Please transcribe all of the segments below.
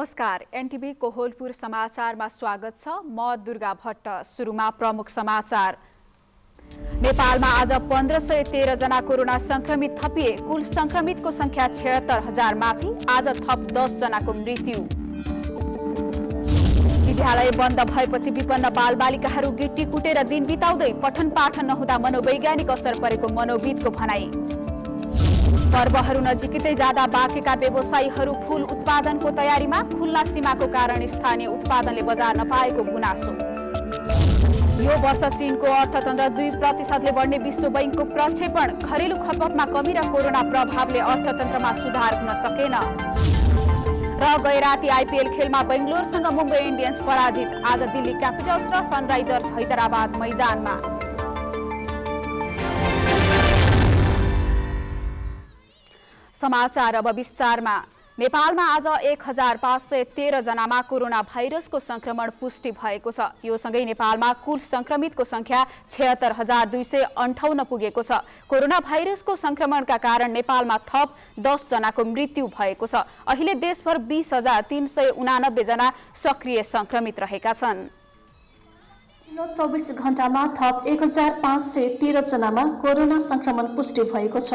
नमस्कार, एनटिभी कोहलपुर समाचारमा स्वागत छ। म दुर्गा भट्ट। सुरुमा प्रमुख समाचार। नेपालमा आज 1513 जना कोरोना संक्रमित थपिए। कुल संक्रमितको संख्या 76,000 माथि। आज थप 10 जनाको मृत्यु। विद्यालय बन्द भएपछि विपन्न बालबालिकाहरू गिट्टी कुटेर दिन बिताउँदै। पठन पाठन नहुँदा मनोवैज्ञानिक असर परेको मनोविदको भनाई। पर्वहरू नजिकै जाँदा बाँकेका व्यवसायीहरू फूल उत्पादनको तयारीमा। खुल्ला सीमाको कारण स्थानीय उत्पादनले बजार नपाएको गुनासो। यो वर्ष चीनको अर्थतन्त्र 2% बढ्ने विश्व बैंकको प्रक्षेपण। घरेलु खपतमा कमी र कोरोना प्रभावले अर्थतन्त्रमा सुधार हुन सकेन। र गैराती आइपिएल खेलमा बेंगलोरसँग मुम्बई इन्डियन्स पराजित। आज दिल्ली क्यापिटल्स र सनराइजर्स हैदराबाद मैदानमा। समाचार अब विस्तारमा। नेपालमा आज 1513 जनामा कोरोना भाइरसको संक्रमण पुष्टि भएको छ। यो सँगै नेपालमा कुल संक्रमितको संख्या 76,258 पुगेको छ। कोरोना भाइरसको संक्रमणका कारण नेपालमा थप 10 जनाको मृत्यु भएको छ। अहिले देशभर 20,389 जना सक्रिय संक्रमित रहेका छन्। 24 घण्टामा थप 1513 जनामा कोरोना संक्रमण पुष्टि भएको छ।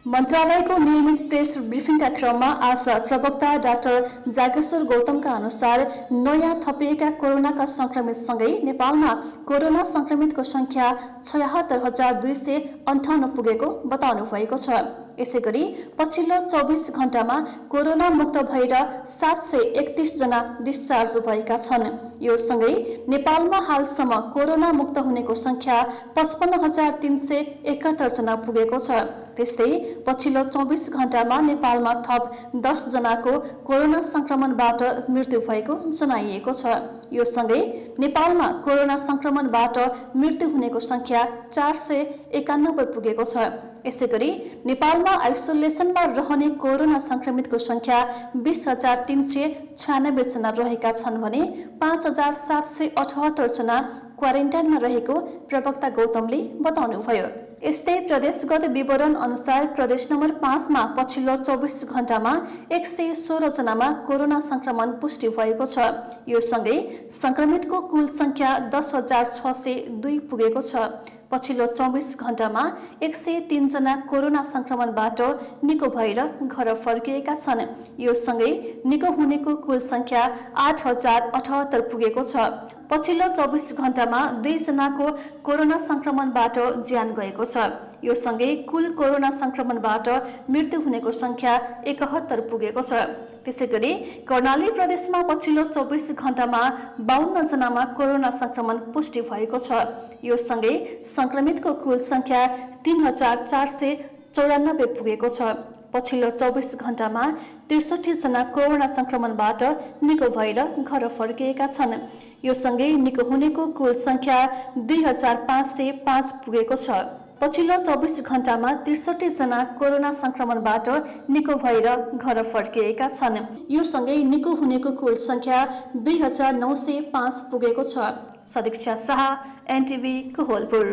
मन्त्रालयको नियमित प्रेस ब्रिफिङका क्रममा आज प्रवक्ता डाक्टर जागेश्वर गौतमका अनुसार नयाँ थपिएका कोरोनाका संक्रमितसँगै नेपालमा कोरोना संक्रमितको संख्या 76,258 पुगेको बताउनु भएको छ। यसैगरी पछिल्लो 24 घण्टामा कोरोना मुक्त भएर 731 जना डिस्चार्ज भएका छन्। यो सँगै नेपालमा हालसम्म कोरोना मुक्त हुनेको संख्या 55,371 जना पुगेको छ। त्यस्तै पछिल्लो 24 घण्टामा नेपालमा थप 10 जनाको कोरोना संक्रमणबाट मृत्यु भएको जनाइएको छ। यो सँगै नेपालमा कोरोना संक्रमणबाट मृत्यु हुनेको संख्या 491 पुगेको छ। यसैगरी नेपालमा आइसोलेसनमा रहने कोरोना संक्रमितको संख्या 20,396 जना रहेका छन् भने 5,778 जना क्वारेन्टाइनमा रहेको प्रवक्ता गौतमले बताउनुभयो। यस्तै प्रदेशगत विवरण अनुसार प्रदेश नम्बर 5 मा पछिल्लो 24 घण्टामा 116 जनामा कोरोना संक्रमण पुष्टि भएको छ। यो सँगै संक्रमितको कुल संख्या 10,602 पुगेको छ। पछिल्लो 24 घण्टामा 103 जना कोरोना संक्रमणबाट निको भएर घर फर्किएका छन्। यो सँगै निको हुनेको कुल संख्या 8,078 पुगेको छ। पछिल्लो 24 घण्टामा 2 जनाको कोरोना संक्रमणबाट ज्यान गएको छ। यो सँगै कुल कोरोना संक्रमणबाट मृत्यु हुनेको संख्या 71 पुगेको छ। त्यसैगरी कर्णाली प्रदेशमा पछिल्लो 24 घण्टामा 52 जनामा कोरोना संक्रमण पुष्टि भएको छ। यो सँगै संक्रमितको कुल संख्या 3,494 पुगेको छ। पछिल्लो 24 घण्टामा 63 जना कोरोना संक्रमणबाट निको भएर घर फर्किएका छन्। यो सँगै निको हुनेको कुल संख्या 2,505 पुगेको छ। पछिल्लो 24 घण्टामा 63 जना कोरोना संक्रमणबाट निको भएर घर फर्किएका छन्। यो सँगै निको हुनेको कुल संख्या 2,905 पुगेको छ। सदीक्षा शाह, एनटिभी कोहलपुर।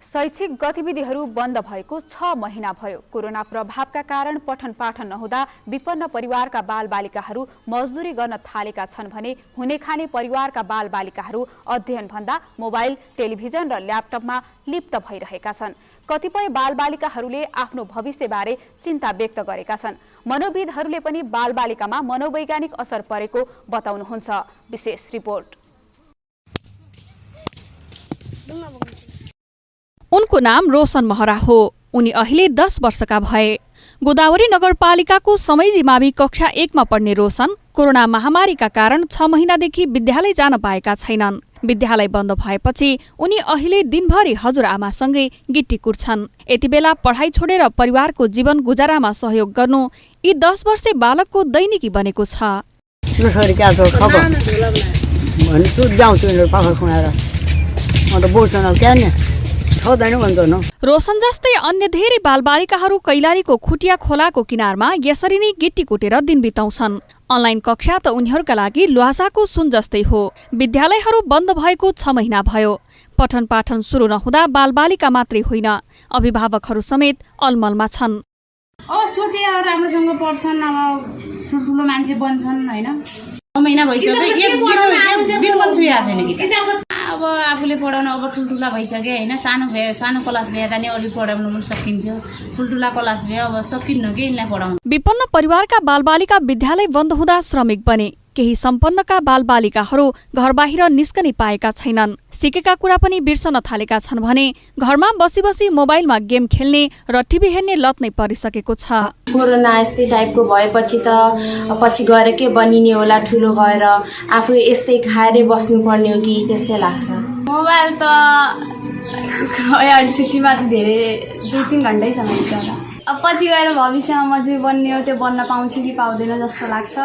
शैक्षिक गतिविधिहरू बन्द भएको 6 महिना भयो। कोरोना प्रभावका कारण पठन पाठन नहुँदा विपन्न परिवारका बालबालिकाहरू मजदुरी गर्न थालेका छन् भने हुने खाने परिवारका बालबालिकाहरू अध्ययन भन्दा मोबाइल, टेलिभिजन र ल्यापटपमा लिप्त भइरहेका छन्। कतिपय बालबालिकाहरूले आफ्नो भविष्यबारे चिन्ता व्यक्त गरेका छन्। मनोविदहरूले पनि बालबालिकामा मनोवैज्ञानिक असर परेको बताउनुहुन्छ। विशेष रिपोर्ट। उनको नाम रोशन महरा हो। उनी अहिले 10 वर्षका भए। गोदावरी नगरपालिकाको समैजी मावि कक्षा 1 मा पढ्ने रोशन कोरोना महामारीका कारण 6 महिनादेखि विद्यालय जान पाएका छैनन्। विद्यालय बन्द भएपछि उनी अहिले दिनभरि हजुरआमासँगै गिट्टी कुट्छन्। यति बेला पढाइ छोडेर परिवारको जीवन गुजारामा सहयोग गर्नु यी 10 वर्षे बालकको दैनिकी बनेको छ। रोशन जस्तै अन्य धेरै बालबालिकाहरू कैलालीको खुटिया खोलाको किनारमा यसरी नै गिट्टी कुटेर दिन बिताउँछन्। अनलाइन कक्षा त उनीहरूका लागि ल्वासाको सुन जस्तै हो। विद्यालयहरू बन्द भएको 6 महिना भयो। पठन पाठन सुरु नहुँदा बालबालिका मात्रै होइन, अभिभावकहरू समेत अलमलमा छन्। सोचे राम्रोसँग पढ्छन्, अब ठुल्ठुलो मान्छे बन्छन् होइन 9 महिना भइसक्यो एक दिन पनि छुएको छैन किताब अब आफूले पढाउन अब ठुल्ठुला भइसक्यो होइन सानो क्लास भए त नि अलि पढाउनु पनि सकिन्छ ठुल्ठुला क्लास भए अब सकिन्न कि यिनलाई पढाउनु विपन्न परिवारका बालबालिका विद्यालय बन्द हुँदा श्रमिक बने केही सम्पन्नका बालबालिकाहरू घर बाहिर निस्कने पाएका छैनन् सिकेका कुरा पनि बिर्सन थालेका छन् भने घरमा बसी बसी मोबाइलमा गेम खेल्ने र टिभी हेर्ने लत नै परिसकेको छ कोरोना यस्तै टाइपको भएपछि त पछि गएर के बनिने होला ठुलो भएर आफू यस्तै खाएरै बस्नुपर्ने हो कि त्यस्तै लाग्छ मोबाइल त अहिले छुट्टीमा त धेरै 2-3 घन्टैसम्म हुन्छ अब पछि गएर भविष्यमा म जे बन्ने हो त्यो बन्न पाउँछु कि पाउँदैन जस्तो लाग्छ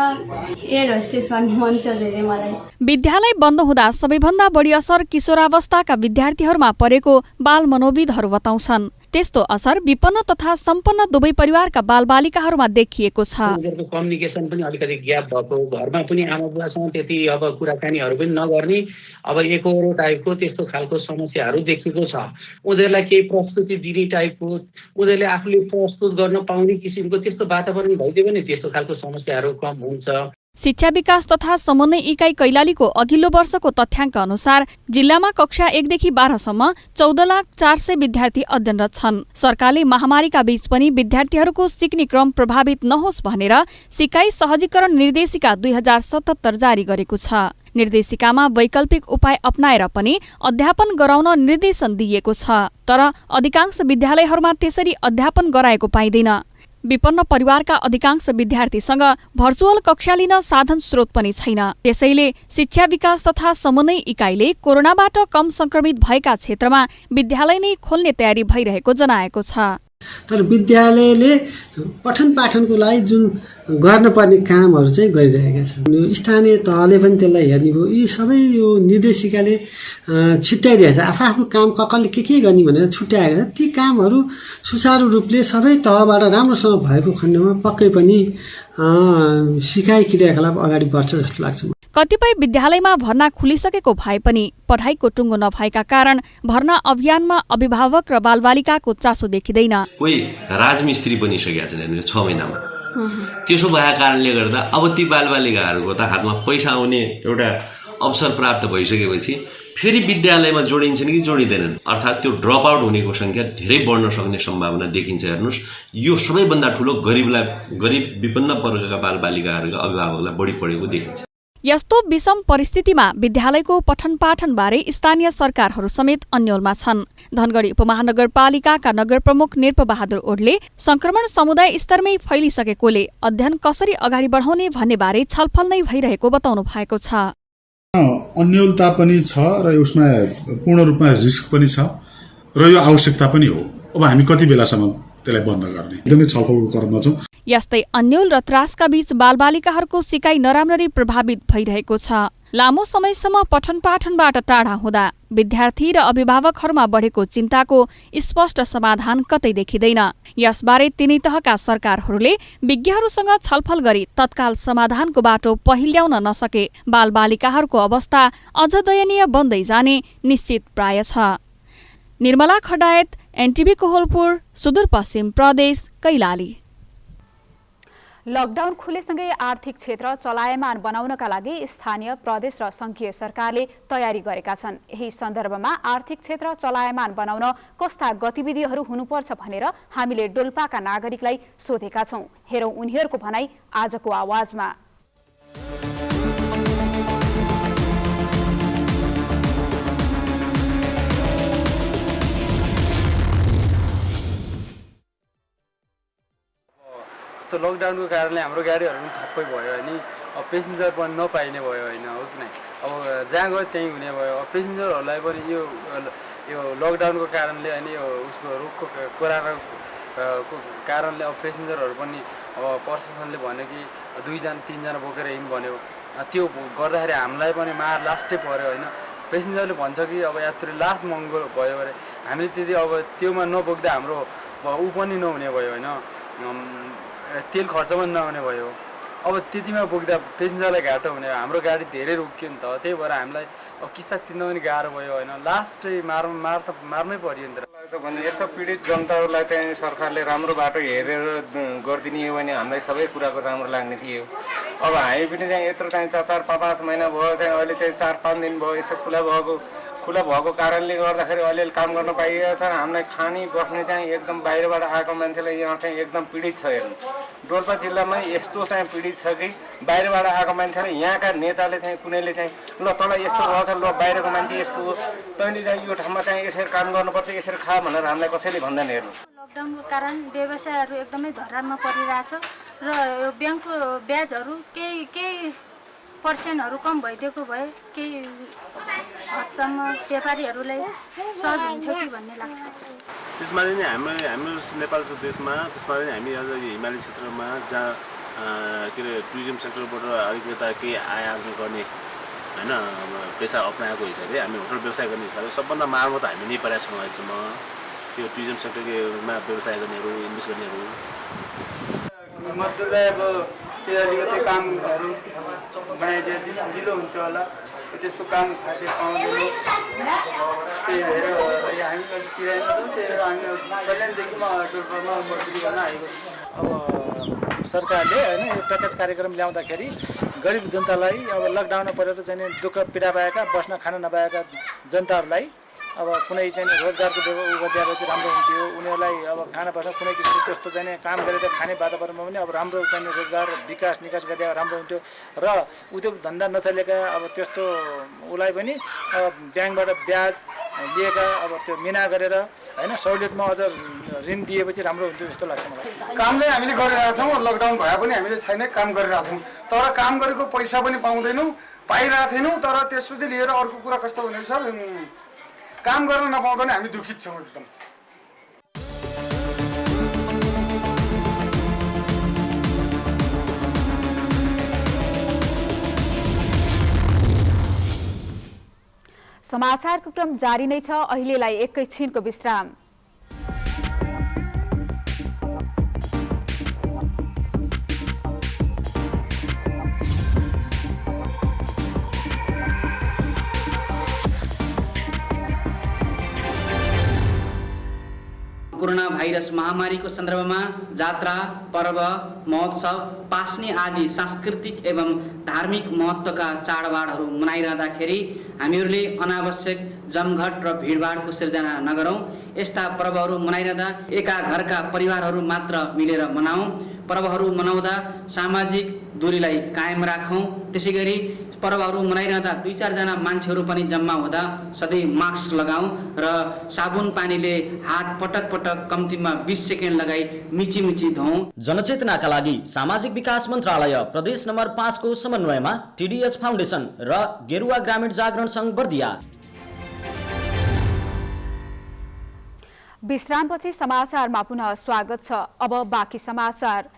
एयर होस्टेस बन्ने मन छ धेरै मलाई विद्यालय बन्द हुँदा सबैभन्दा बढी असर किशोरावस्थाका विद्यार्थीहरूमा परेको बाल मनोविदहरू बताउँछन् त्यस्तो असर विपन्न तथा सम्पन्न दुवै परिवारका बालबालिकाहरूमा देखिएको छ उनीहरूको कम्युनिकेसन पनि अलिकति ग्याप भएको घरमा पनि आमा बुवासँग त्यति अब कुराकानीहरू पनि नगर्ने अब एकहोरो टाइपको त्यस्तो खालको समस्याहरू देखिएको छ उनीहरूलाई केही प्रस्तुति दिने टाइपको उनीहरूले आफूले प्रस्तुत गर्न पाउने किसिमको त्यस्तो वातावरण भइदियो भने त्यस्तो खालको समस्याहरू कम हुन्छ शिक्षा विकास तथा समन्वय इकाइ कैलालीको अघिल्लो वर्षको तथ्याङ्क अनुसार जिल्लामा कक्षा 1 देखि 12 सम्म 14,400,000 विद्यार्थी अध्ययनरत छन् सरकारले महामारीका बीच पनि विद्यार्थीहरूको सिक्ने क्रम प्रभावित नहोस् भनेर सिकाइ सहजीकरण निर्देशिका 2077 जारी गरेको छ निर्देशिकामा वैकल्पिक उपाय अपनाएर पनि अध्यापन गराउन निर्देशन दिइएको छ तर अधिकांश विद्यालयहरूमा त्यसरी अध्यापन गराएको पाइँदैन विपन्न परिवारका अधिकांश विद्यार्थीसँग भर्चुअल कक्षा लिन साधन स्रोत पनि छैन त्यसैले शिक्षा विकास तथा समन्वय इकाइले कोरोनाबाट कम संक्रमित भएका क्षेत्रमा विद्यालय नै खोल्ने तयारी भइरहेको जनाएको छ तर विद्यालयले पठन पाठनको लागि जुन गर्नुपर्ने कामहरू चाहिँ गरिरहेका छन् स्थानीय तहले पनि त्यसलाई हेर्ने हो यी सबै यो निर्देशिकाले छुट्याइरहेछ आफ्नो काम कसले के गर्ने भनेर छुट्याएको छ ती कामहरू सुचारू रूपले सबै तहबाट राम्रोसँग भएको खण्डमा पक्कै पनि सिकाइ क्रियाकलाप अगाडि बढ्छ जस्तो लाग्छ कतिपय विद्यालयमा भर्ना खुलिसकेको भए पनि पढाइको टुङ्गो नभएका कारण भर्ना अभियानमा अभिभावक र बालबालिकाको चासो देखिँदैन कोही राजमिस्त्री बनिसकेका छन् 6 महिनामा त्यसो भएका कारणले गर्दा अब ती बालबालिकाहरूको त हातमा पैसा आउने एउटा अवसर प्राप्त भइसकेपछि फेरि विद्यालयमा जोडिन्छन् कि जोडिँदैनन् अर्थात् त्यो ड्रप आउट हुनेको संख्या धेरै बढ्न सक्ने सम्भावना देखिन्छ हेर्नुस् यो सबैभन्दा ठूलो गरिब विपन्न वर्गका बालबालिकाहरूका अभिभावकलाई बढी परेको देखिन्छ यस्तो विषम परिस्थितिमा विद्यालयको पठन पाठनबारे स्थानीय सरकारहरू समेत अन्योलमा छन् धनगढी उपमहानगरपालिकाका नगर प्रमुख निर्पबहादुर ओडले संक्रमण समुदाय स्तरमै फैलिसकेकोले अध्ययन कसरी अगाडि बढाउने भन्ने बारे छलफल नै भइरहेको बताउनु भएको छ अन्योलता पनि छ र यसमा पूर्ण रूपमा रिस्क पनि छ र यो आवश्यकता पनि हो अब हामी कति बेलासम्म त्यसलाई बन्द गर्ने एकदमै छलफलको क्रममा छौं यस्तै अन्यल र त्रासका बीच बालबालिकाहरूको सिकाइ नराम्ररी प्रभावित भइरहेको छ लामो समयसम्म पठन पाठनबाट टाढा हुँदा विद्यार्थी र अभिभावकहरूमा बढेको चिन्ताको स्पष्ट समाधान कतै देखिँदैन यसबारे तिनै तहका सरकारहरूले विज्ञहरूसँग छलफल गरी तत्काल समाधानको बाटो पहिल्याउन नसके बालबालिकाहरूको अवस्था अझ दयनीय बन्दै जाने निश्चित प्राय छ निर्मला खडायत एनटिभी कोहलपुर सुदूरपश्चिम प्रदेश कैलाली लकडाउन खुलेसँगै आर्थिक क्षेत्र चलायमान बनाउनका लागि स्थानीय प्रदेश र संघीय सरकारले तयारी गरेका छन् यही सन्दर्भमा आर्थिक क्षेत्र चलायमान बनाउन कस्ता गतिविधिहरू हुनुपर्छ भनेर हामीले डोल्पाका नागरिकलाई सोधेका छौं हेरौं उनीहरूको भनाई आजको आवाजमा लकडाउनको कारणले हाम्रो गाडीहरू पनि ठप्पै भयो अनि अब पेसेन्जर पनि नपाइने भयो होइन हो कि नै अब जहाँ गयो त्यहीँ हुने भयो अब पेसेन्जरहरूलाई पनि यो लकडाउनको कारणले अनि यो उसको रुखको कोरोनाको कारणले अब पेसेन्जरहरू पनि अब प्रशासनले भन्यो कि 2-3जना बोकेर हिँड्नु भन्यो त्यो गर्दाखेरि हामीलाई पनि मार लास्टै पर्यो होइन पेसेन्जरले भन्छ कि अब यात्रु लास्ट महँगो भयो अरे हामीले त्यति अब त्योमा नबोक्दा हाम्रो ऊ पनि नहुने भयो होइन तेल खर्च पनि नहुने भयो अब त्यतिमा पुग्दा पेसेन्जरलाई घाटो हुने, हाम्रो गाडी धेरै रोकियो नि त, त्यही भएर हामीलाई अब किस्ता तिर्न पनि गाह्रो भयो होइन, लास्टै मार्नै पऱ्यो नि त। भने यस्तो पीडित जनताहरूलाई चाहिँ सरकारले राम्रो बाटो हेरेर गरिदिने हो भने हामीलाई सबै कुराको राम्रो लाग्ने थियो। अब हामी पनि चाहिँ यत्रो चाहिँ 4-5 महिना भयो, चाहिँ अहिले चाहिँ 4-5 दिन भयो यसो खुला भएको कारणले गर्दाखेरि अलिअलि काम गर्न पाइएको छ। हामीलाई खाने बस्ने चाहिँ एकदम बाहिरबाट आएको मान्छेलाई यहाँ चाहिँ एकदम पीडित छ। हेर्नु डोल्पा जिल्लामा यस्तो चाहिँ पीडित छ कि बाहिरबाट आएको मान्छेले यहाँका नेताले चाहिँ कुनैले चाहिँ ल तँलाई यस्तो रहेछ, ल बाहिरको मान्छे यस्तो हो, तैँले चाहिँ यो ठाउँमा चाहिँ यसरी काम गर्नुपर्छ, यसरी खा भनेर हामीलाई कसैले भन्दैन। हेर्नु लकडाउनको कारण व्यवसायहरू एकदमै धरामा परिरहेछ र यो ब्याङ्कको ब्याजहरू केही पर्सेन्टहरू कम भइदिएको भए केही हदसम्म व्यापारीहरूलाई सहज हुन्थ्यो कि भन्ने लाग्छ। त्यसमा पनि हाम्रो नेपाल देशमा त्यसमा पनि हामी अझ हिमाली क्षेत्रमा जहाँ के अरे टुरिज्म सेक्टरबाट अलिकता केही आय आर्जन गर्ने होइन पेसा अप्नाएको हिसाबले हामी होटल व्यवसाय गर्ने हिसाबले सबभन्दा मारमा त हामी नै परेका छौँ अहिलेसम्म। त्यो टुरिज्म सेक्टरमा व्यवसाय गर्नेहरू इन्भेस्ट गर्नेहरू मजदुरलाई अब त्यो अलिकति कामहरू बनाइदिए चाहिँ सजिलो हुन्छ होला, त्यस्तो काम खासै पाउँदैन। त्यही भएर हामी किरायमा छौँ, त्यही भएर हामी पहिलादेखि डोल्पामा मजदुरी गर्न आएको छु। अब सरकारले होइन यो प्याकेज कार्यक्रम ल्याउँदाखेरि गरिब जनतालाई अब लकडाउनमा परेर चाहिँ दुःख पीडा पाएका बस्न खान नपाएका जनताहरूलाई अब कुनै चाहिँ रोजगारको गरिदिएको चाहिँ राम्रो हुन्थ्यो। उनीहरूलाई अब खाना बस्न कुनै किसिमको त्यस्तो चाहिँ काम गरेर खाने वातावरणमा पनि अब राम्रो चाहिँ रोजगार विकास निकास गरिदिएको राम्रो हुन्थ्यो र उद्योग धन्दा नचलेका अब त्यस्तो उसलाई पनि अब ब्याङ्कबाट ब्याज लिएका अब त्यो मिना गरेर होइन सहुलियतमा अझ ऋण दिएपछि राम्रो हुन्थ्यो जस्तो लाग्छ मलाई। काम चाहिँ हामीले गरिरहेका छौँ, लकडाउन भए पनि हामीले छैन काम गरिरहेका छौँ, तर काम गरेको पैसा पनि पाउँदैनौँ, पाइरहेको छैनौँ। तर त्यसपछि लिएर अर्को कुरा कस्तो भने सर काम गर्न नपाउँदा हामी दुखित छौँ एकदम। समाचारको क्रम जारी नै छ, अहिलेलाई एकैछिनको विश्राम। कोरोना भाइरस महामारीको सन्दर्भमा जात्रा, पर्व, महोत्सव, पास्ने आदि सांस्कृतिक एवं धार्मिक महत्त्वका चाडबाडहरू मनाइरहँदाखेरि हामीहरूले अनावश्यक जमघट र भिडभाडको सिर्जना नगरौँ। यस्ता पर्वहरू मनाइरहँदा एका घरका परिवारहरू मात्र मिलेर मनाऊँ। पर्वहरू मनाउँदा सामाजिक दूरीलाई कायम राखौँ। त्यसैगरी पर्वहरू मनाइरहँदा 2-4 जना मान्छेहरू पनि जम्मा हुँदा सधैँ मास्क लगाऊँ र साबुन पानीले हात पटक पटक कम्तीमा 20 सेकेन्ड लगाई मिची धोऊ। जनचेतनाका लागि सामाजिक विकास मन्त्रालय प्रदेश नम्बर 5 को समन्वयमा टिडिएच फाउन्डेसन र गेरुवा ग्रामीण जागरण सङ्घ बर्दिया। विश्रामपछि समाचारमा पुनः स्वागत छ। अब बाँकी समाचार।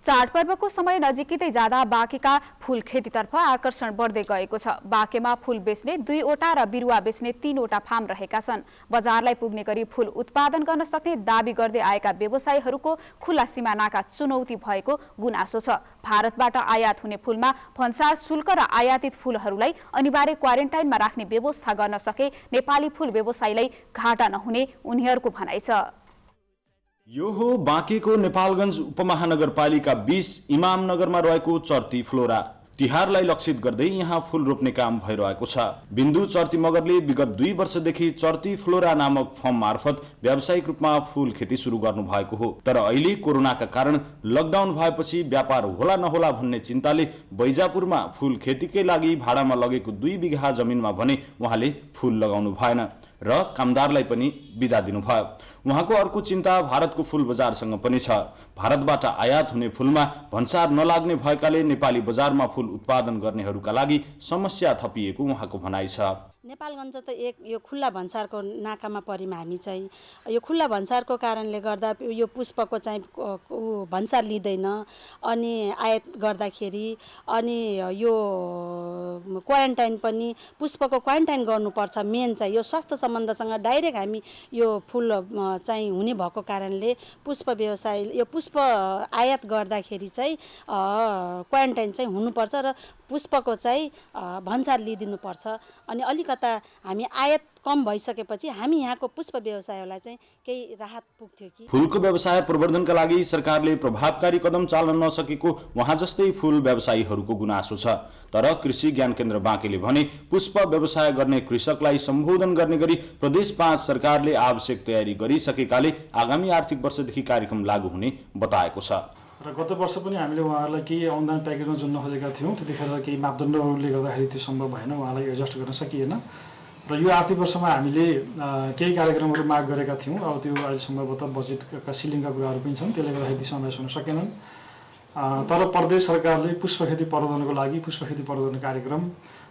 चाडपर्वको समय नजिकै जाँदा बाँकेका फूल खेतीतर्फ आकर्षण बढ्दै गएको छ। बाँकेमा फूल बेच्ने 2वटा र बिरुवा बेच्ने 3वटा फार्म रहेका छन्। बजारलाई पुग्ने गरी फूल उत्पादन गर्न सक्ने दाबी गर्दै आएका व्यवसायीहरूको खुला सिमानाका चुनौती भएको गुनासो छ। भारतबाट आयात हुने फूलमा भन्सार शुल्क र आयातित फूलहरूलाई अनिवार्य क्वारेन्टाइनमा राख्ने व्यवस्था गर्न सके नेपाली फूल व्यवसायीलाई घाटा नहुने उनीहरूको भनाइ छ। यो हो बाँकेको नेपालगञ्ज उपमहानगरपालिका 20 इमामनगरमा रहेको चर्ती फ्लोरा। तिहारलाई लक्षित गर्दै यहाँ फूल रोप्ने काम भइरहेको छ। बिन्दु चर्ती मगरले विगत 2 वर्षदेखि चर्ती फ्लोरा नामक फर्म मार्फत व्यावसायिक रूपमा फूल खेती सुरु गर्नु भएको हो। तर अहिले कोरोनाका कारण लकडाउन भएपछि व्यापार होला नहोला भन्ने चिन्ताले बैजापुरमा फूल खेतीकै लागि भाडामा लगेको 2 बिघा जमिनमा भने उहाँले फूल लगाउनु भएन र कामदारलाई पनि बिदा दिनुभयो। उहाँको अर्को चिन्ता भारतको फूल बजारसँग पनि छ। भारतबाट आयात हुने फूलमा भन्सार नलाग्ने भएकाले नेपाली बजारमा फूल उत्पादन गर्नेहरूका लागि समस्या थपिएको उहाँको भनाइ छ। नेपालगञ्ज त यो खुल्ला भन्सारको नाकामा परेमा हामी चाहिँ यो खुल्ला भन्सारको कारणले गर्दा यो पुष्पको चाहिँ भन्सार लिँदैन अनि आयात गर्दाखेरि अनि यो क्वारेन्टाइन पनि पुष्पको क्वारेन्टाइन गर्नुपर्छ मेन चाहिँ यो स्वास्थ्य सम्बन्धसँग डाइरेक्ट हामी यो फुल चाहिँ हुने भएको कारणले पुष्प व्यवसाय यो पुष्प आयात गर्दाखेरि चाहिँ क्वारेन्टाइन चाहिँ हुनुपर्छ र पुष्पको चाहिँ भन्सार लिइदिनुपर्छ अनि अलिकता हामी आयात कम भइसकेपछि हामी यहाँको पुष्प व्यवसायलाई चाहिँ केही राहत पुग्थ्यो कि फूलको व्यवसाय प्रवर्धनका लागि सरकारले प्रभावकारी कदम चाल्न नसकेको वहाँ जस्तै फूल व्यवसायीहरूको गुनासो छ। तर कृषि ज्ञान केन्द्र बाँकेले भने पुष्प व्यवसाय गर्ने कृषकलाई सम्बोधन गर्ने गरी प्रदेश 5 सरकारले आवश्यक तयारी गरिसकेकाले आगामी आर्थिक वर्षदेखि कार्यक्रम लागू हुने बताएको छ। र गत वर्ष पनि हामीले उहाँहरूलाई केही अनुदान प्याकेजमा जोड्न खोजेका थियौँ, त्यतिखेर केही मापदण्डहरूले गर्दाखेरि त्यो सम्भव भएन, उहाँलाई एडजस्ट गर्न सकिएन र यो आर्थिक वर्षमा हामीले केही कार्यक्रमहरू माग गरेका थियौँ। अब त्यो अहिले सम्भवतः बजेटका सिलिङका कुराहरू पनि छन्, त्यसले गर्दाखेरि ती समावेश हुन सकेनन्। तर प्रदेश सरकारले पुष्प खेती प्रवर्धनको लागि पुष्प खेती प्रवर्धन कार्यक्रम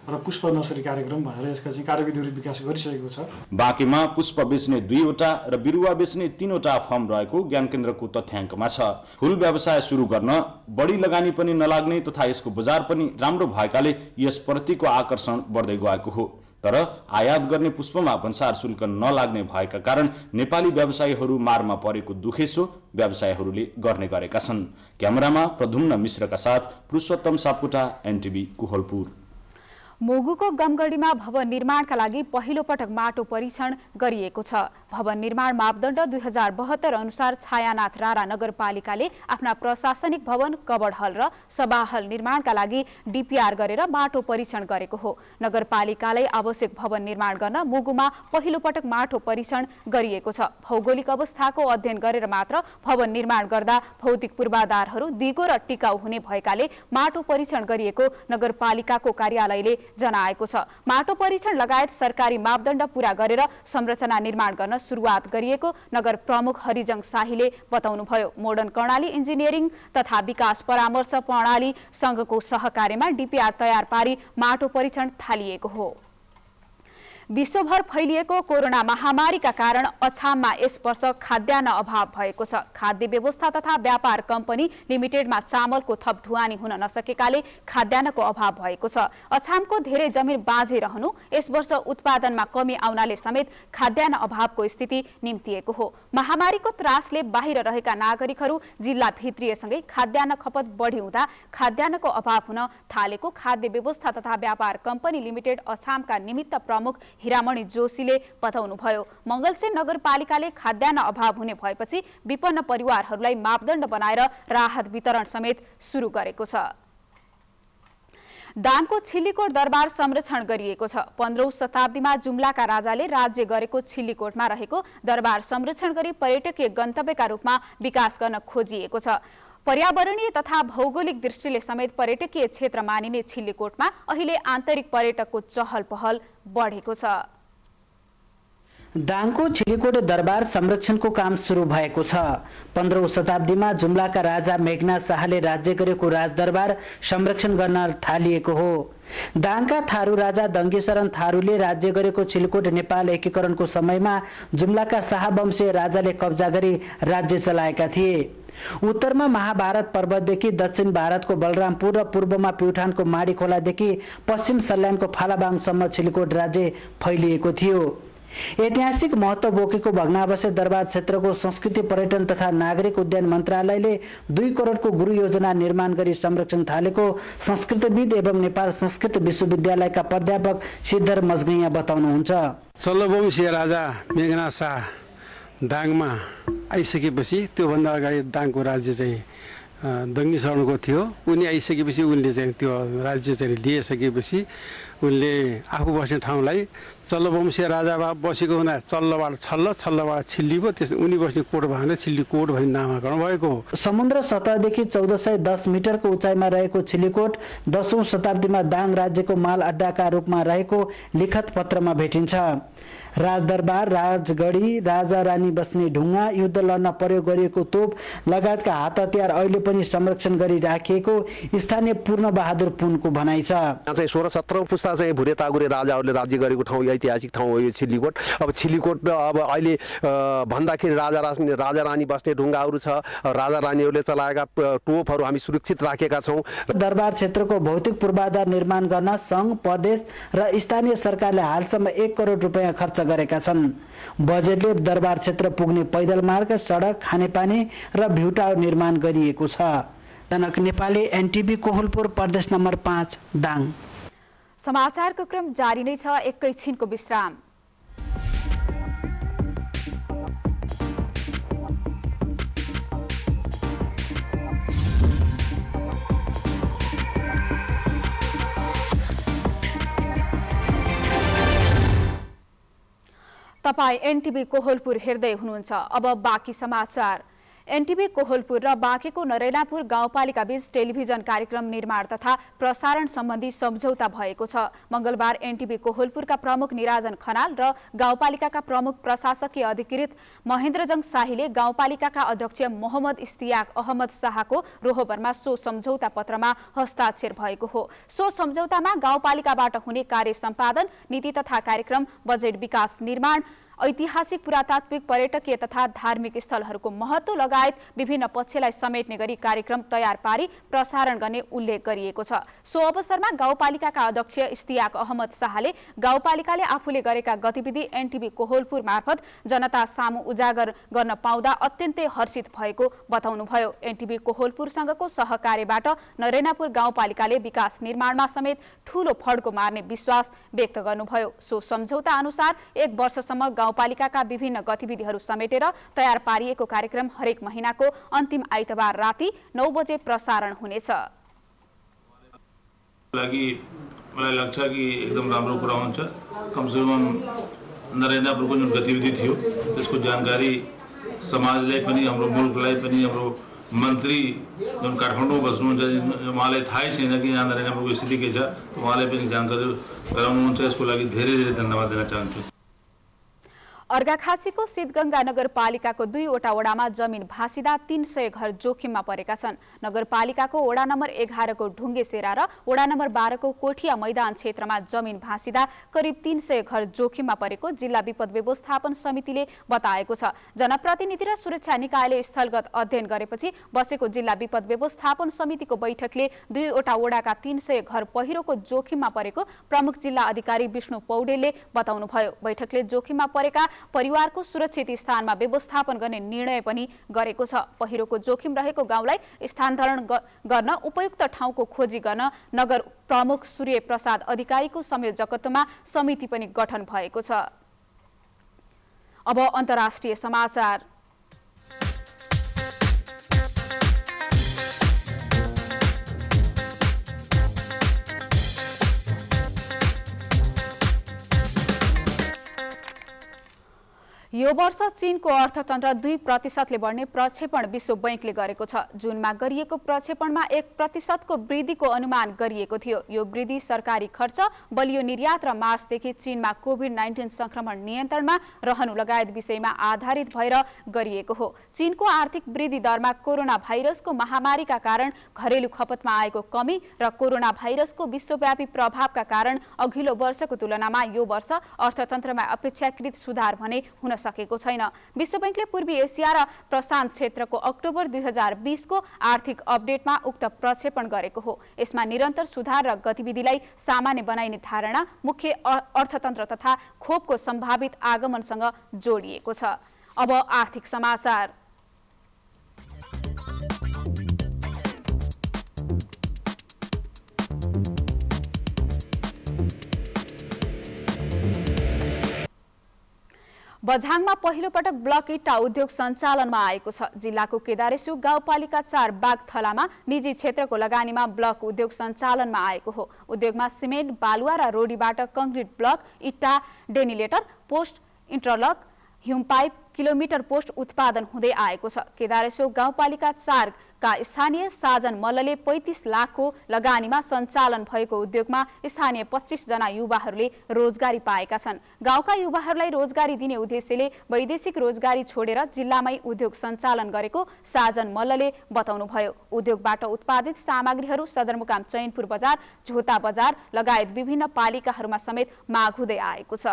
र पुष्प नर्सरी कार्यक्रम भनेर यसका चाहिँ कार्यविधिहरू विकास गरिसकेको छ। बाँकेमा पुष्प बेच्ने 2वटा र बिरुवा बेच्ने 3वटा फर्म रहेको ज्ञान केन्द्रको तथ्याङ्कमा छ। फूल व्यवसाय सुरु गर्न बढी लगानी पनि नलाग्ने तथा यसको बजार पनि राम्रो भएकाले यसप्रतिको आकर्षण बढ्दै गएको हो। तर आयात गर्ने पुष्पमा भन्सार शुल्क नलाग्ने भएका कारण नेपाली व्यवसायीहरू मारमा परेको दुखेसो व्यवसायीहरूले गर्ने गरेका छन्। क्यामेरामा प्रधुम्न मिश्रका साथ पुरुषोत्तम सापकोटा, एनटिभी, कोहलपुर। मोगुको गमगढीमा भवन निर्माणका लागि पहिलो पटक माटो परीक्षण गरिएको छ। भवन निर्माण मापदण्ड 2072 अनुसार छायानाथ रारा नगरपालिकाले आफ्ना प्रशासनिक भवन, कबड हल र सभाहल निर्माणका लागि डीपीआर गरेर माटो परीक्षण गरेको हो। नगरपालिकालाई आवश्यक भवन निर्माण गर्न मोगुमा पहिलो पटक माटो परीक्षण गरिएको छ। भौगोलिक अवस्थाको अध्ययन गरेर मात्र भवन निर्माण गर्दा भौतिक पूर्वाधारहरू दिगो र टिकाउ हुने भएकाले माटो परीक्षण गरिएको नगरपालिकाको कार्यालयले जनाएको छ। माटो परीक्षण लगायत सरकारी मापदण्ड पूरा गरेर संरचना निर्माण गर्न सुरुवात गरिएको नगर प्रमुख हरिजङ शाहीले बताउनुभयो। मोडर्न कर्णाली इन्जिनियरिङ तथा विकास परामर्श प्रणाली संघको सहकार्यमा डीपीआर तयार पारी माटो परीक्षण थालिएको हो। विश्वभर फैलिएको कोरोना महामारीका कारण अछाममा यस वर्ष खाद्यान्न अभाव भएको छ। खाद्य व्यवस्था तथा व्यापार कम्पनी लिमिटेडमा चामलको थप ढुवानी हुन नसकेकाले खाद्यान्नको अभाव भएको छ। अछामको धेरै जमिन बाँझै रहनु, यस वर्ष उत्पादनमा कमी आउनाले समेत खाद्यान्न अभावको स्थिति निम्तिएको हो। महामारीको त्रासले बाहिर रहेका नागरिकहरू जिल्ला भित्रिएसँगै खाद्यान्न खपत बढी हुँदा खाद्यान्नको अभाव हुन थालेको खाद्य व्यवस्था तथा व्यापार कम्पनी लिमिटेड अछामका निमित्त प्रमुख हिरामणि जोशीले बताउनुभयो। मंगलसे नगरपालिकाले खाद्यान्न अभाव हुने भएपछि विपन्न परिवारहरूलाई मापदण्ड बनाएर राहत वितरण समेत सुरु गरेको छ। दाङको छिल्लीकोट दरबार संरक्षण गरिएको छ। 15औं शताब्दीमा जुम्लाका राजाले राज्य गरेको छिल्लीकोटमा रहेको दरबार संरक्षण गरी पर्यटकीय गन्तव्यका रूपमा विकास गर्न खोजिएको छ। पर्यावरणीय तथा भौगोलिक दृष्टिले समेत पर्यटकीय क्षेत्र मानिने छिल्लीकोटमा अहिले आन्तरिक पर्यटकको चहल पहल बढेको छ। दाङको छिल्लीकोट दरबार संरक्षणको काम सुरु भएको छ। 15औं शताब्दीमा जुम्लाका राजा मेघनाथ शाहले राज्य गरेको राजदरबार संरक्षण गर्न थालिएको हो। दाङका थारू राजा दङ्गेशरण थारूले राज्य गरेको छिल्लीकोट नेपाल एकीकरणको समयमा जुम्लाका शाहवंशीय राजाले कब्जा गरी राज्य चलाएका थिए। उत्तरमा महाभारत पर्वतदेखि दक्षिण भारतको बलरामपुर र पूर्वमा प्युठानको माडी खोलादेखि पश्चिम सल्यानको फालाबाङसम्म छिल्लीकोट राज्य फैलिएको थियो। ऐतिहासिक महत्त्व बोकेको भग्नावशेष दरबार क्षेत्रको संस्कृति पर्यटन तथा नागरिक उड्डयन मन्त्रालयले 2 करोडको गुरु योजना निर्माण गरी संरक्षण थालेको संस्कृतविद एवं नेपाल संस्कृत विश्वविद्यालयका प्राध्यापक सिद्धर मजगैया बताउनुहुन्छ। चल्लवंशीय राजा मेघनाथ शाह दाङमा आइसकेपछि त्योभन्दा अगाडि दाङको राज्य चाहिँ दङ्गेशरणको थियो। उनी आइसकेपछि उनले चाहिँ त्यो राज्य चाहिँ लिइसकेपछि उनले आफू बस्ने ठाउँलाई चल्लवंशीय राजा बसेको हुँदा चल्लबाट छल्ल, छल्लबाट छिल्ली भयो, त्यस उनी बस्ने कोट भएर छिल्लीकोट भनी नामाकरण भएको हो। समुद्र सतहदेखि 1410 मिटरको उचाइमा रहेको छिल्लीकोट 10औं शताब्दीमा दाङ राज्यको माल अड्डाका रूपमा रहेको लिखत पत्रमा भेटिन्छ। राजदरबार, राजगढी, राजा रानी बस्ने ढुङ्गा, युद्ध लड्न प्रयोग गरिएको तोप लगायतका हात हतियार अहिले पनि संरक्षण गरी राखिएको स्थानीय पूर्ण बहादुर पुनको भनाइ छ। यहाँ चाहिँ 16-17औं जस्ता चाहिँ भुरे तागुरे राजाहरूले राज्य गरेको ठाउँ ऐतिहासिक ठाउँ हो यो छिल्लीकोट। अब छिल्लीकोट अब अहिले भन्दाखेरि राजा रानी बस्ने ढुङ्गाहरू छ, राजा रानीहरूले चलाएका टोपहरू हामी सुरक्षित राखेका छौँ। दरबार क्षेत्रको भौतिक पूर्वाधार निर्माण गर्न सङ्घ, प्रदेश र स्थानीय सरकारले हालसम्म 1 करोड रुपैयाँ खर्च गरेका छन्। बजेटले दरबार क्षेत्र पुग्ने पैदल मार्ग, सडक, खानेपानी र भ्यू टावर निर्माण गरिएको छ। जनक नेपाली, एनटिभी, कोहलपुर, प्रदेश नम्बर 5, दाङ। समाचारको क्रम जारी नै छ, एकैछिनको विश्राम। तपाईं एनटिभी कोहलपुर हेर्दै हुनुहुन्छ। अब बाँकी समाचार। एनटिभी कोहलपुर र बाँकेको नरेनापुर गाउँपालिका बीच टेलिभिजन कार्यक्रम निर्माण तथा प्रसारण सम्बन्धी सम्झौता भएको छ। मंगलबार एनटिभी कोहलपुरका प्रमुख निराजन खनाल र गाउँपालिकाका प्रमुख प्रशासकीय अधिकृत महेन्द्रजङ शाहीले गाउँपालिकाका अध्यक्ष मोहम्मद इस्तियाक अहमद शाहको रोहबरमा सो सम्झौता पत्रमा हस्ताक्षर भएको हो। सो सम्झौतामा गाउँपालिकाबाट हुने कार्य सम्पादन, नीति तथा कार्यक्रम, बजेट विकास, निर्माण, ऐतिहासिक, पुरातात्विक, पर्यटकीय तथा धार्मिक स्थलहरूको महत्व लगायत विभिन्न पक्षलाई समेट्ने गरी कार्यक्रम तयार पारी प्रसारण गर्ने उल्लेख गरिएको छ। सो अवसरमा गाउँपालिकाका अध्यक्ष इस्तियाक अहमद शाहले गाउँपालिकाले आफूले गरेका गतिविधि एनटिभी कोहलपुर मार्फत जनता सामु उजागर गर्न पाउँदा अत्यन्तै हर्षित भएको बताउनुभयो। एनटिभी कोहलपुरसँगको सहकार्यबाट नरेनापुर गाउँपालिकाले विकास निर्माणमा समेत ठूलो फड्को मार्ने विश्वास व्यक्त गर्नुभयो। सो सम्झौता अनुसार 1 वर्षसम्म गाउँपालिकाका विभिन्न गतिविधिहरू समेटेर तयार पारिएको कार्यक्रम हरेक महिनाको अन्तिम आइतबार राति 9 बजे प्रसारण हुनेछ। लागि मलाई लाग्छ कि एकदम राम्रो कुरा हुन्छ। कमसेकम नरेन्द्रपुरको जुन गतिविधि थियो त्यसको जानकारी समाजलाई पनि, हाम्रो मुलुकलाई पनि, हाम्रो मन्त्री जुन काठमाडौँ बस्नुहुन्छ उहाँलाई थाहै छैन कि यहाँ नरेन्द्रपुरको स्थिति के छ, उहाँलाई पनि जानकारी गराउनुहुन्छ। यसको लागि धेरै धेरै धन्यवाद दिन चाहन्छु। अर्घाखाँचीको सिद्धगंगा नगरपालिकाको 2 वटा वडामा जमिन भाँसिदा 300 घर जोखिममा परेका छन्। नगरपालिकाको वडा नम्बर 11 को ढुङ्गेसेरा र वडा नम्बर 12 को कोठिया मैदान क्षेत्रमा जमिन भाँसिदा करिब 300 घर जोखिममा परेको जिल्ला विपद व्यवस्थापन समितिले बताएको छ। जनप्रतिनिधि र सुरक्षा निकायले स्थलगत अध्ययन गरेपछि बसेको जिल्ला विपद व्यवस्थापन समितिको बैठकले 2 वटा वडाका 300 घर पहिरोको जोखिममा परेको प्रमुख जिल्ला अधिकारी विष्णु पौडेलले बताउनुभयो। बैठकले जोखिममा परेका परिवारको सुरक्षित स्थानमा व्यवस्थापन गर्ने निर्णय पनि गरेको छ। पहिरोको जोखिम रहेको गाउँलाई स्थानान्तरण गर्न उपयुक्त ठाउँको खोजी गर्न नगर प्रमुख सूर्य प्रसाद अधिकारीको संयोजकत्वमा समिति पनि गठन भएको छ। अब अन्तर्राष्ट्रिय समाचार। यो वर्ष चीनको अर्थतन्त्र 2% बढ्ने प्रक्षेपण विश्व बैंकले गरेको छ। जुनमा गरिएको प्रक्षेपणमा 1% को वृद्धिको अनुमान गरिएको थियो। यो वृद्धि सरकारी खर्च, बलियो निर्यात र मार्चदेखि चीनमा कोभिड-19 संक्रमण नियन्त्रणमा रहनु लगायत विषयमा आधारित भएर गरिएको हो। चीनको आर्थिक वृद्धि दरमा कोरोना भाइरसको महामारीका कारण घरेलु खपतमा आएको कमी र कोरोना भाइरसको विश्वव्यापी प्रभावका कारण अघिल्लो वर्षको तुलनामा यो वर्ष अर्थतन्त्रमा अपेक्षाकृत सुधार भने हुन सकेको छैन। विश्व बैंकले पूर्वी एसिया र प्रशान्त क्षेत्रको अक्टोबर 2020 को आर्थिक अपडेटमा उक्त प्रक्षेपण गरेको हो। यसमा निरन्तर सुधार र गतिविधिलाई सामान्य बनाइने धारणा मुख्य अर्थतन्त्र तथा खोपको सम्भावित आगमनसँग जोडिएको छ। अब आर्थिक समाचार। बझाङमा पहिलो पटक ब्लक इट्टा उद्योग सञ्चालनमा आएको छ। जिल्लाको केदारेसु गाउँपालिका 4 बागथलामा निजी क्षेत्रको लगानीमा ब्लक उद्योग सञ्चालनमा आएको हो। उद्योगमा सिमेन्ट, बालुवा र रोडीबाट concrete block, इट्टा, डेनिलेटर, post, interlock, Hume pipe kilometre post उत्पादन हुँदै आएको छ। केदारेश्वर गाउँपालिका 4 का स्थानीय साजन मल्लले 35 लाखको लगानीमा सञ्चालन भएको उद्योगमा स्थानीय 25 जना युवाहरूले रोजगारी पाएका छन्। गाउँका युवाहरूलाई रोजगारी दिने उद्देश्यले वैदेशिक रोजगारी छोडेर जिल्लामै उद्योग सञ्चालन गरेको साजन मल्लले बताउनुभयो। उद्योगबाट उत्पादित सामग्रीहरू सदरमुकाम चैनपुर बजार, झोता बजार लगायत विभिन्न पालिकाहरूमा समेत माग हुँदै आएको छ।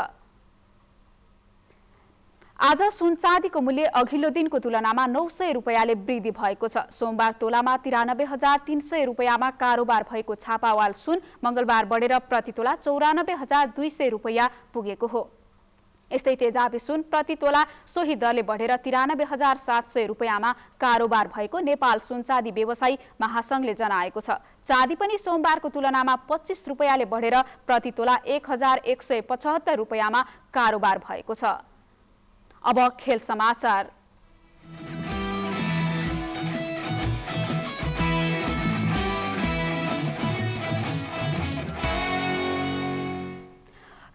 आज सुन चाँदीको मूल्य अघिल्लो दिनको तुलनामा 900 रुपैयाँले वृद्धि भएको छ। सोमबार तोलामा 93,300 रुपैयाँमा कारोबार भएको छापावाल सुन मंगलबार बढेर प्रति तोला 94,200 रुपैयाँ पुगेको हो। यस्तै तेजाबी सुन प्रति तोला सोही दरले बढेर 93,700 रुपैयाँमा कारोबार भएको नेपाल सुन चाँदी व्यवसायी महासंघले जनाएको छ। चाँदी पनि सोमबारको तुलनामा 25 रुपैयाँले बढेर प्रति तोला 1,175 रुपैयाँमा कारोबार भएको छ। अब खेल समाचार।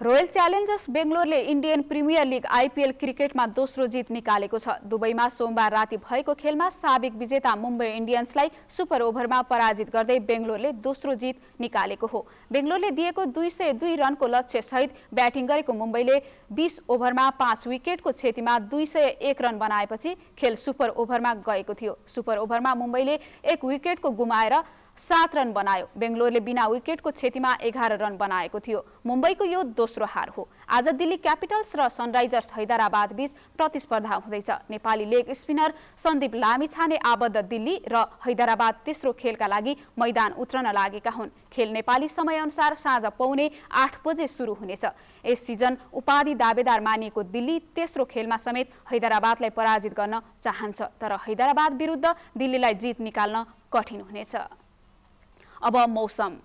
रोयल च्यालेन्जर्स बेंगलोरले इन्डियन प्रिमियर लिग आईपीएल क्रिकेटमा दोस्रो जित निकालेको छ। दुबईमा सोमबार राति भएको खेलमा साबिक विजेता मुम्बई इन्डियन्सलाई सुपर ओभरमा पराजित गर्दै बेंगलोरले दोस्रो जित निकालेको हो। बेंगलोरले दिएको 202 रनको लक्ष्य सहित ब्याटिङ गरेको मुम्बईले 20 ओभरमा 5 विकेटको क्षतिमा 201 रन बनाएपछि खेल सुपर ओभरमा गएको थियो। सुपर ओभरमा मुम्बईले 1 विकेटको गुमाएर 7 रन बनायो। बेंगलोरले बिना विकेटको क्षतिमा 11 रन बनाएको थियो। मुम्बईको यो दोस्रो हार हो। आज दिल्ली क्यापिटल्स र सनराइजर्स हैदराबाद बीच प्रतिस्पर्धा हुँदैछ। नेपाली लेग स्पिनर सन्दीप लामिछाने आबद्ध दिल्ली र हैदराबाद तेस्रो खेलका लागि मैदान उत्रन लागेका हुन्। खेल नेपाली समयअनुसार साँझ 7:45 बजे सुरु हुनेछ। यस सिजन उपाधि दावेदार मानिएको दिल्ली तेस्रो खेलमा समेत हैदराबादलाई पराजित गर्न चाहन्छ, तर हैदराबाद विरुद्ध दिल्लीलाई जित निकाल्न कठिन हुनेछ। अब मौसम।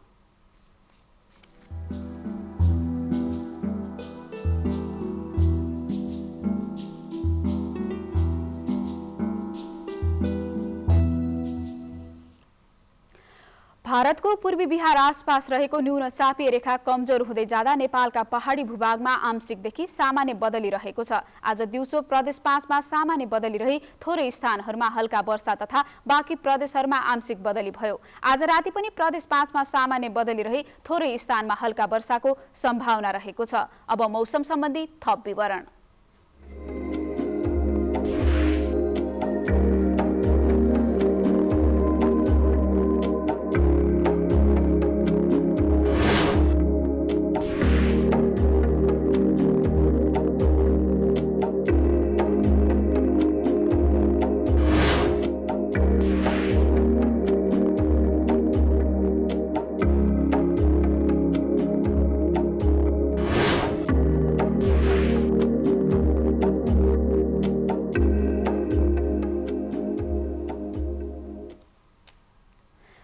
भारतको पूर्वी बिहार आसपास रहेको न्यून चापीय रेखा कमजोर हुँदै जाँदा नेपालका पहाडी भूभागमा आंशिकदेखि सामान्य बदली रहेको छ। आज दिउँसो प्रदेश 5 मा सामान्य बदली रही थोरै स्थानहरूमा हल्का वर्षा तथा बाँकी प्रदेशहरूमा आंशिक बदली भयो। आज राति पनि प्रदेश 5 मा सामान्य बदली रही थोरै स्थानमा हल्का वर्षाको सम्भावना रहेको छ। अब मौसम सम्बन्धी थप विवरण।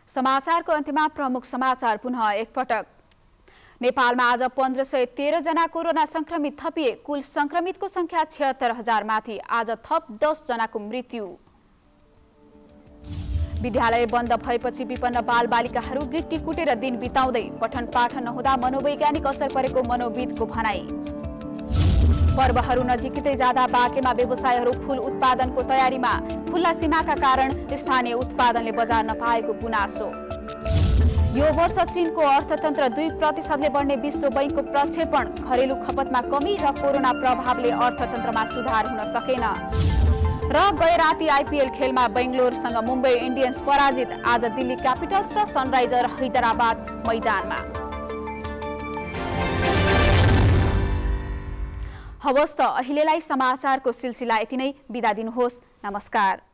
समाचारको अन्त्यमा प्रमुख समाचार पुनः एकपटक। नेपालमा आज 1513 जना कोरोना संक्रमित थपिए। कुल संक्रमितको संख्या 76,000 माथि। आज थप 10 जनाको मृत्यु। विद्यालय बन्द भएपछि विपन्न बालबालिकाहरू गिट्टी कुटेर दिन बिताउँदै। पठन पाठन नहुँदा मनोवैज्ञानिक असर परेको मनोविदको भनाई। पर्वहरू नजिकै जाँदा बाँकेमा व्यवसायहरू फूल उत्पादनको तयारीमा। खुल्ला सीमाका कारण स्थानीय उत्पादनले बजार नपाएको गुनासो। यो वर्ष चीनको अर्थतन्त्र 2% बढ्ने विश्व बैंकको प्रक्षेपण। घरेलु खपतमा कमी र कोरोना प्रभावले अर्थतन्त्रमा सुधार हुन सकेन। र गैराती आईपीएल खेलमा बेंगलोरसँग मुम्बई इन्डियन्स पराजित। आज दिल्ली क्यापिटल्स र सनराइजर हैदराबाद मैदानमा। हवस् त अहिलेलाई समाचारको सिलसिला यति नै। बिदा दिनुहोस्। नमस्कार।